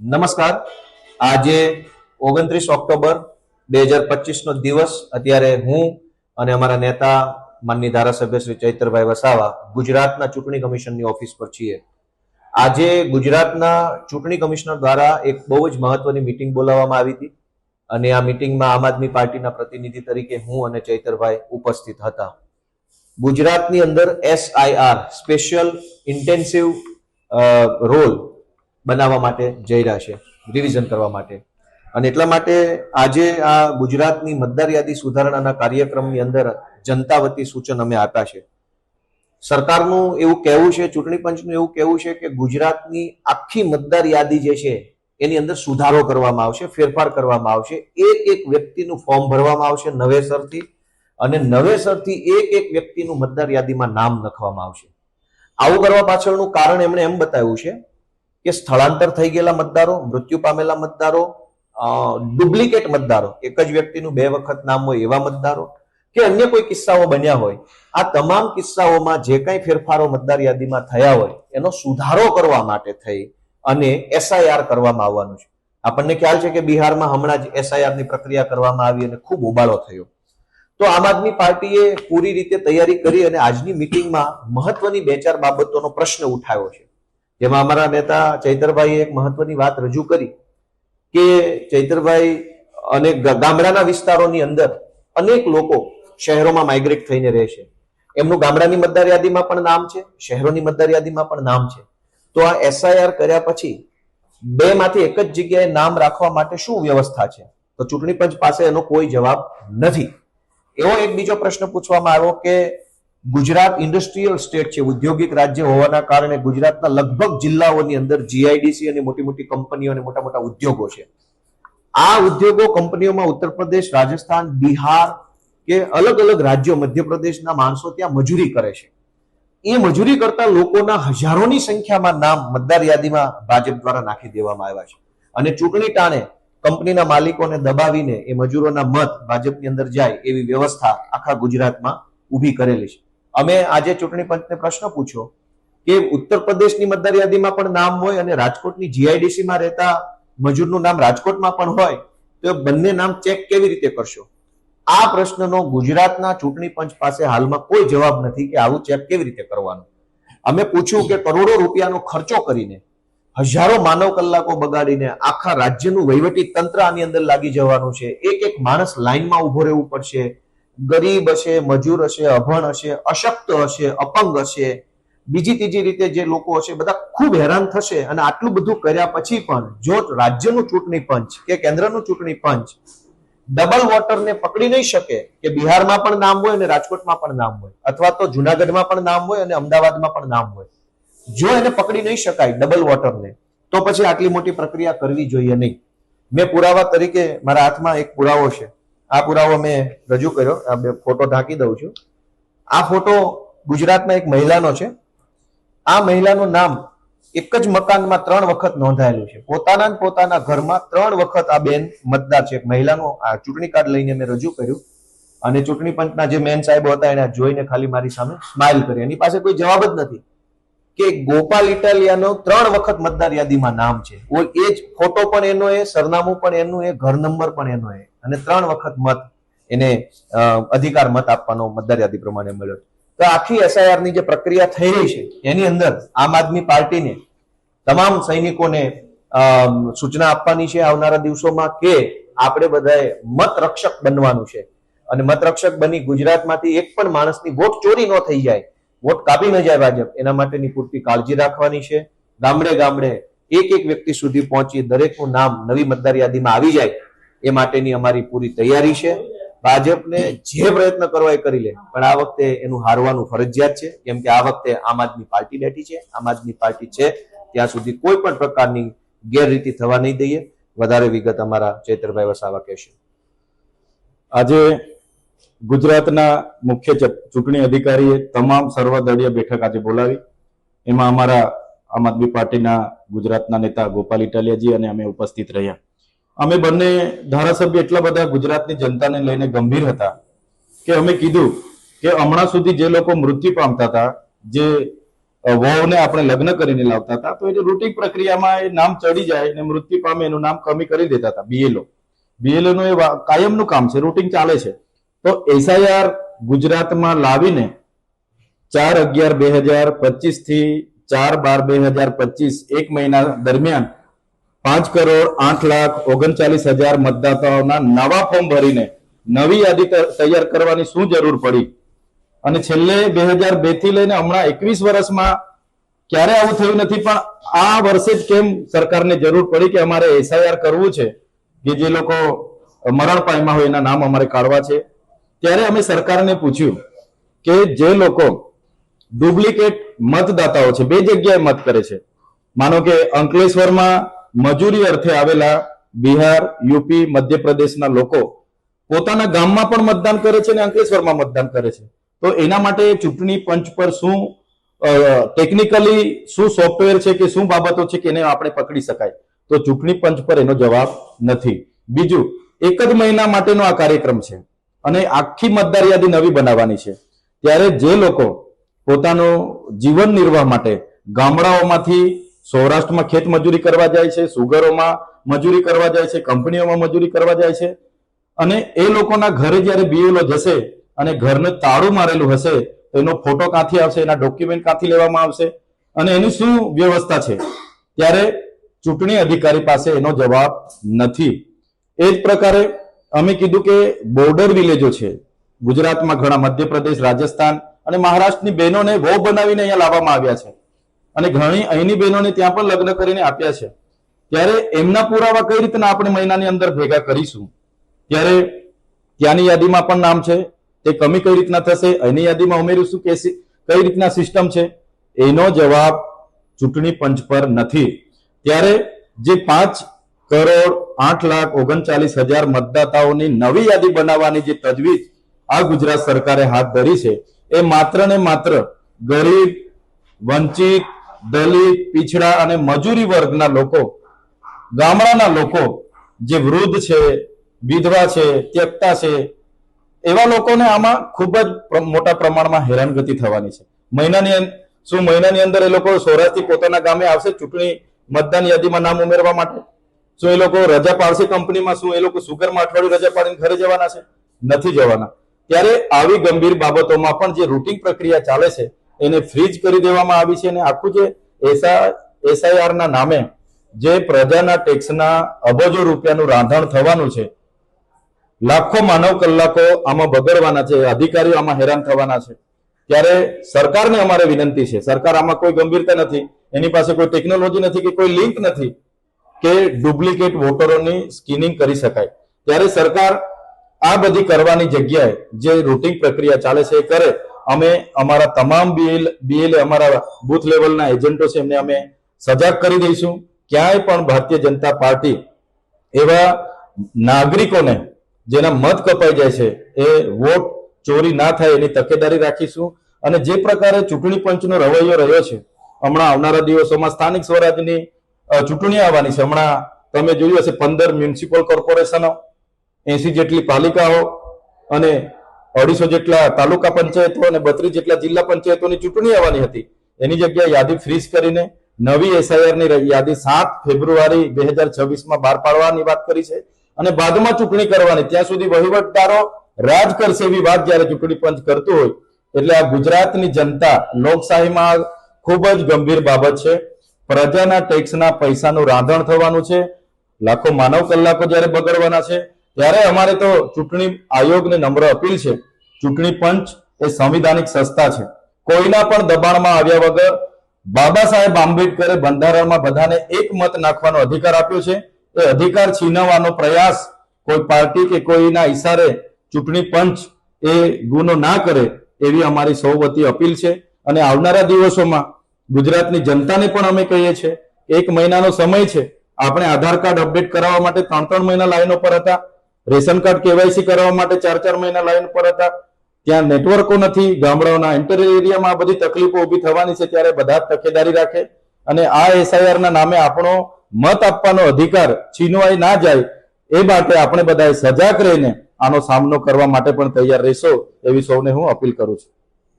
નમસ્કાર. આજે 29 ઓક્ટોબર 2025 નો દિવસ. અત્યારે હું અને અમારા નેતા માનનીય ધારાસભ્ય શ્રી ચૈતરભાઈ વસાવા ગુજરાતના ચૂંટણી કમિશનની ઓફિસ પર છીએ. આજે ગુજરાતના ચૂંટણી કમિશનર દ્વારા એક બહુ જ મહત્વની મીટિંગ બોલાવવામાં આવી હતી અને આ મીટિંગમાં આમ આદમી પાર્ટીના પ્રતિનિધિ તરીકે હું અને ચૈતરભાઈ ઉપસ્થિત હતા. ગુજરાતની અંદર SIR સ્પેશિયલ ઇન્ટેન્સિવ રોલ બનાવવા માટે જઈ રહ્યા છે, રિવિઝન કરવા માટે. અને એટલા માટે આજે આ ગુજરાતની મતદાર યાદી સુધારણાના કાર્યક્રમની અંદર જનતા વતી સૂચન અમે આપ્યા છે. સરકારનું એવું કહેવું છે, ચૂંટણી પંચનું એવું કહેવું છે કે ગુજરાતની આખી મતદાર યાદી જે છે એની અંદર સુધારો કરવામાં આવશે, ફેરફાર કરવામાં આવશે. એક વ્યક્તિનું ફોર્મ ભરવામાં આવશે નવેસરથી અને નવેસરથી એક વ્યક્તિનું મતદાર યાદીમાં નામ લખવામાં આવશે. આવું કરવા પાછળનું કારણ એમણે એમ બતાવ્યું છે કે સ્થળાંતર થઈ ગયેલા મતદારો, મૃત્યુ પામેલા મતદારો, ડુપ્લિકેટ મતદારો, એક જ વ્યક્તિનું 2 વખત નામ હોય એવા મતદારો કે અન્ય કોઈ કિસ્સાઓ બન્યા હોય, આ તમામ કિસ્સાઓમાં જે કંઈ ફેરફારો મતદાર યાદીમાં થયા હોય એનો સુધારો કરવા માટે થઈ અને SIR કરવામાં આવવાનું છે. આપણને ખ્યાલ છે કે બિહારમાં હમણાં જ SIR ની પ્રક્રિયા કરવામાં આવી અને ખૂબ હોબાળો થયો. તો આમ આદમી પાર્ટીએ પૂરી રીતે તૈયારી કરી અને આજની મિટિંગમાં મહત્વની 2-4 બાબતોનો પ્રશ્ન ઉઠાવ્યો છે. જેમાં અમારા નેતા ચૈતરભાઈએ એક મહત્વની વાત રજૂ કરી કે ચૈતરભાઈ અનેક ગામડાના વિસ્તારોની અંદર અનેક લોકો શહેરોમાં માઇગ્રેટ થઈને રહે છે. એમનું ગામડાની મતદાર યાદીમાં પણ નામ છે, શહેરોની મતદાર યાદીમાં પણ નામ છે. તો આ SIR કર્યા પછી 2 માંથી એક જ જગ્યાએ નામ રાખવા માટે શું વ્યવસ્થા છે? તો ચૂંટણી પંચ પાસે એનો કોઈ જવાબ નથી. એવો એક બીજો પ્રશ્ન પૂછવામાં આવ્યો કે ગુજરાત ઇન્ડસ્ટ્રીયલ સ્ટેટ છે, ઔદ્યોગિક રાજ્ય હોવાના કારણે ગુજરાતના લગભગ જિલ્લાઓની અંદર GIDC અને મોટી મોટી કંપનીઓ અને મોટા મોટા ઉદ્યોગો છે. આ ઉદ્યોગો કંપનીઓમાં ઉત્તર પ્રદેશ, રાજસ્થાન, બિહાર કે અલગ અલગ રાજ્યો, મધ્યપ્રદેશના માણસો ત્યાં મજૂરી કરે છે. એ મજૂરી કરતા લોકોના હજારોની સંખ્યામાં નામ મતદાર યાદીમાં ભાજપ દ્વારા નાખી દેવામાં આવ્યા છે અને ચૂંટણી ટાણે કંપનીના માલિકોને દબાવીને એ મજૂરોના મત ભાજપની અંદર જાય એવી વ્યવસ્થા આખા ગુજરાતમાં ઊભી કરેલી છે. અમે આજે ચૂંટણી પંચને પ્રશ્ન પૂછ્યો કે ઉત્તર પ્રદેશની મતદાર યાદીમાં પણ નામ હોય અને રાજકોટની GIDC માં રહેતા મજૂરનું નામ રાજકોટમાં પણ હોય તો બંને નામ ચેક કેવી રીતે કરશો? આ પ્રશ્નનો ગુજરાતના ચૂંટણી પંચ પાસે હાલમાં કોઈ જવાબ નથી કે આવું ચેક કેવી રીતે કરવાનું. અમે પૂછ્યું કે કરોડો રૂપિયાનો ખર્ચો કરીને, હજારો માનવ કલાકો બગાડીને આખા રાજ્યનું વહીવટી તંત્ર આની અંદર લાગી જવાનું છે. એક માણસ લાઈનમાં ઉભો રહેવું પડશે. ગરીબ હશે, મજૂર હશે, અભણ હશે, અશક્ત હશે, અપંગ હશે, બીજી ત્રીજી રીતે જે લોકો હશે, બધા ખૂબ હેરાન થશે. અને આટલું બધું કર્યા પછી પણ જો રાજ્યનું ચૂંટણી પંચ કે કેન્દ્રનું ચૂંટણી પંચ ડબલ વોટરને પકડી નહીં શકે કે બિહારમાં પણ નામ હોય અને રાજકોટમાં પણ નામ હોય, અથવા તો જુનાગઢમાં પણ નામ હોય અને અમદાવાદમાં પણ નામ હોય, જો એને પકડી નહીં શકાય ડબલ વોટરને, તો પછી આટલી મોટી પ્રક્રિયા કરવી જોઈએ નહીં. મેં પુરાવા તરીકે મારા હાથમાં એક પુરાવો છે. આ પુરાવો મેં રજૂ કર્યો. આ ફોટો ઢાંકી દઉં છું. આ ફોટો ગુજરાતના એક મહિલાનો છે. આ મહિલાનું નામ એક જ મકાનમાં 3 વખત નોંધાયેલું છે. પોતાના ઘરમાં 3 વખત આ બેન મતદાર છે. એક મહિલાનું આ ચૂંટણી કાર્ડ લઈને મેં રજૂ કર્યું અને ચૂંટણી પંચના જે મેન સાહેબો હતા એને જોઈને ખાલી મારી સામે સ્માઇલ કરી. એની પાસે કોઈ જવાબ જ નથી કે ગોપાલ ઇટાલિયાનો 3 વખત મતદાર યાદીમાં નામ છે. એ જ ફોટો પણ એનો, એ સરનામું પણ એનું, એ ઘર નંબર પણ એનો, અને 3 વખત મત એને અધિકાર મત આપવાનો મતદાર યાદી પ્રમાણે મળ્યો. તો આખી SIR ની જે પ્રક્રિયા થઈ રહી છે એની અંદર આમ આદમી પાર્ટીને તમામ સૈનિકોને સૂચના આપવાની છે આવનારા દિવસોમાં કે આપણે બધાએ મત રક્ષક બનવાનું છે અને મત રક્ષક બની ગુજરાતમાંથી એક પણ માણસની વોટ ચોરી ન થઈ જાય, વોટ કાપી ન જાય ભાજપ, એના માટેની પૂરતી કાળજી રાખવાની છે. ગામડે ગામડે એક વ્યક્તિ સુધી પહોંચી દરેકનું નામ નવી મતદાર યાદીમાં આવી જાય એ માટેની અમારી પૂરી તૈયારી છે. ભાજપને જે પ્રયત્ન કરવા એ કરી લે, પણ આ વખતે એનું હારવાનું ફરજિયાત છે, કેમ કે આ વખતે આમ આદમી પાર્ટી બેઠી છે. આમ આદમી પાર્ટી છે ત્યાં સુધી કોઈ પણ પ્રકારની ગેરરીતિ થવા નહીં દઈએ. વધારે વિગત અમારા ચૈતરભાઈ વસાવા કહેશે. આજે ગુજરાતના મુખ્ય ચૂંટણી અધિકારીએ તમામ સર્વદળીય બેઠક આજે બોલાવી. એમાં અમારા આમ આદમી પાર્ટીના ગુજરાતના નેતા ગોપાલ ઇટાલિયાજી અને અમે ઉપસ્થિત રહ્યા. અમે બંને ધારાસભ્ય એટલા બધા ગુજરાતની જનતાને લઈને ગંભીર હતા કે અમે કીધું કે હમણાં સુધી જે લોકો મૃત્યુ પામતા હતા, જે વહુને આપણે લગ્ન કરીને લાવતા હતા, તો એ રૂટિન પ્રક્રિયામાં એ નામ ચડી જાય ને મૃત્યુ પામે એનું નામ કમી કરી દેતા હતા. બીએલઓ નું એ કાયમનું કામ છે, રૂટિન ચાલે છે. તો એસઆઈઆર ગુજરાતમાં લાવીને 4/11/2025 થી 4/12/2025 એક મહિના દરમિયાન 5,08,39,000 મતદાતાઓના નવા ફોર્મ ભરીને નવી યાદી તૈયાર કરવાની શું જરૂર પડી? અને છેલ્લે 2002 થી લઈને હમણાં 21 વર્ષમાં ક્યારે આવું થયું નથી, પણ આ વર્ષે જ કેમ સરકારને જરૂર પડી કે અમારે એસઆઈઆર કરવું છે કે જે લોકો મરણ પામ્યા હોય એના નામ અમારે કાઢવા છે? ત્યારે અમે સરકારને પૂછ્યું કે જે લોકો ડુપ્લિકેટ મતદાતાઓ છે, બે જગ્યાએ મત કરે છે, માનો કે અંકલેશ્વરમાં મજૂરી અર્થે આવેલા બિહાર, યુપી, મધ્યપ્રદેશના લોકો પોતાના ગામમાં પણ મતદાન કરે છે અને અંકલેશ્વરમાં મતદાન કરે છે. તો એના માટે ચૂંટણી પંચ પર શું ટેકનિકલી શું સોફ્ટવેર છે કે શું બાબતો છે કે એને આપણે પકડી શકાય? તો ચૂંટણી પંચ પર એનો જવાબ નથી. બીજું, એક જ મહિના માટેનો આ કાર્યક્રમ છે અને આખી મતદાર યાદી નવી બનાવવાની છે. ત્યારે જે લોકો પોતાનું જીવન નિર્વાહ માટે ગામડાઓમાંથી સૌરાષ્ટ્રમાં ખેત મજૂરી કરવા જાય છે, સુગરોમાં મજૂરી કરવા જાય છે, કંપનીઓમાં મજૂરી કરવા જાય છે, અને એ લોકોના ઘરે જ્યારે બીએલઓ જશે અને ઘરને તાળું મારેલું હશે તો એનો ફોટો ક્યાંથી આવશે, એના ડોક્યુમેન્ટ ક્યાંથી લેવામાં આવશે અને એની શું વ્યવસ્થા છે? ત્યારે ચૂંટણી અધિકારી પાસે એનો જવાબ નથી. એ જ પ્રકારે અમે કીધું કે બોર્ડર વિલેજો છે ગુજરાતમાં, ઘણા મધ્યપ્રદેશ, રાજસ્થાન અને મહારાષ્ટ્રની બહેનોને વહુ બનાવીને અહીંયા લાવવામાં આવ્યા છે અને ઘણી અહીંની બહેનોને ત્યાં પણ લગ્ન કરીને આપ્યા છે. ત્યારે એમના પુરાવા કઈ રીતના આપણે મહિનાની અંદર ભેગા કરીશું? ત્યારે ત્યાંની યાદીમાં પણ નામ છે, તે કમી કઈ રીતના થશે? અહીંની યાદીમાં ઉમેરીશું કે કઈ રીતના સિસ્ટમ છે? એનો જવાબ ચૂંટણી પંચ પર નથી. ત્યારે જે 5,08,39,000 મતદાતાઓની નવી યાદી બનાવવાની જે તજવીજ આ ગુજરાત સરકારે હાથ ધરી છે, એ માત્ર ને માત્ર ગરીબ, વંચિત, દલિત, પીછડા અને મજૂરી વર્ગના લોકો, ગામડાના લોકો, જે વૃદ્ધ છે, વિધવા છે, ત્યક્તા છે, એવા લોકોને આમાં ખૂબ જ મોટા પ્રમાણમાં હેરાનગતિ થવાની છે. મહિનાની અંદર એ લોકો સૌરાષ્ટ્રથી પોતાના ગામે આવશે ચૂંટણી મતદાન યાદીમાં નામ ઉમેરવા માટે? શું એ લોકો રજા પાડશે કંપનીમાં? શું એ લોકો સુગરમાં અઠવાડિયું રજા પાડીને ઘરે જવાના છે? નથી જવાના. ત્યારે આવી ગંભીર બાબતોમાં પણ જે રૂટિન પ્રક્રિયા ચાલે છે એને ફ્રીજ કરી દેવામાં આવી છે અને આખું જે એસઆઈઆર ના નામે જે પ્રજાના ટેક્સના અબજો રૂપિયાનું રાંધણ થવાનું છે, લાખો માનવ કલાકો આમાં બગડવાના છે, અધિકારીઓ આમાં હેરાન થવાના છે. ત્યારે સરકારને અમારે વિનંતી છે, સરકાર આમાં કોઈ ગંભીરતા નથી, એની પાસે કોઈ ટેકનોલોજી નથી કે કોઈ લિંક નથી કે ડુપ્લિકેટ વોટરોની સ્કીનિંગ કરી શકાય. ત્યારે સરકાર આ બધી કરવાની જગ્યાએ જે રૂટિન પ્રક્રિયા ચાલે છે એ કરે. અમે અમારા તમામ બીએલએ અમારા બુથ લેવલના એજન્ટો છે એમને અમે સજાગ કરી દઈશું. ક્યાંય પણ ભારતીય જનતા પાર્ટી એવા નાગરિકોને જેના મત કપાઈ જાય છે એ વોટ ચોરી ના થાય એની તકેદારી રાખીશું. અને જે પ્રકારે ચૂંટણી પંચનો રવૈયો રહ્યો છે, હમણાં આવનારા દિવસોમાં સ્થાનિક સ્વરાજની ચૂંટણી આવવાની છે. હમણાં તમે જોયું હશે 15 મ્યુનિસિપલ કોર્પોરેશનો, 80 જેટલી પાલિકાઓ અને 250 જેટલા તાલુકા પંચાયતો અને 32 જેટલા જિલ્લા પંચાયતોની ચૂંટણી આવવાની હતી. એની જગ્યાએ યાદી ફ્રીઝ કરીને નવી એસઆઈઆર ની યાદી 7 ફેબ્રુઆરી 2026 બહાર પાડવાની વાત કરી છે અને બાદમાં ચૂંટણી કરવાની. ત્યાં સુધી વહીવટદારો રાજ કરશે એવી વાત જયારે ચૂંટણી પંચ કરતું હોય, એટલે આ ગુજરાતની જનતા લોકશાહીમાં ખૂબ જ ગંભીર બાબત છે. પ્રજાના ટેક્સના પૈસાનું રાંધણ થવાનું છે, લાખો માનવ કલાકો જયારે બગડવાના છે. ત્યારે અમારે તો ચૂંટણી આયોગને નમ્ર અપીલ છે, ચૂંટણી પંચ એ સંવિધાનિક સંસ્થા છે, કોઈના પણ દબાણમાં આવ્યા વગર બાબા સાહેબ આંબેડકરે બંધારણમાં બધાને એક મત નાખવાનો અધિકાર આપ્યો છે. એ અધિકાર છીનવવાનો પ્રયાસ કોઈ પાર્ટી કે કોઈના ઈશારે ચૂંટણી પંચ એ ગુનો ના કરે એવી અમારી સૌ વતી અપીલ છે. અને આવનારા દિવસોમાં ગુજરાતની જનતાને પણ અમે કહીએ છીએ, 1 મહિનાનો સમય છે. આપણે આધાર કાર્ડ અપડેટ કરાવવા માટે 3-3 મહિના લાઈનો પર હતા, રેશન કાર્ડ કેવાયસી કરાવવા માટે 4-4 મહિના લાઈન પર હતા. ત્યાં નેટવર્કો નથી, ગામડાઓના ઇન્ટર એરિયામાં આ બધી તકલીફો ઊભી થવાની છે. ત્યારે બધા જ તકેદારી રાખે અને આ એસઆઈઆર ના નામે આપણો મત આપવાનો અધિકાર છીનવાઈ ના જાય એ માટે આપણે બધાએ સજાગ રહીને આનો સામનો કરવા માટે પણ તૈયાર રહેશો એવી સૌને હું અપીલ કરું છું.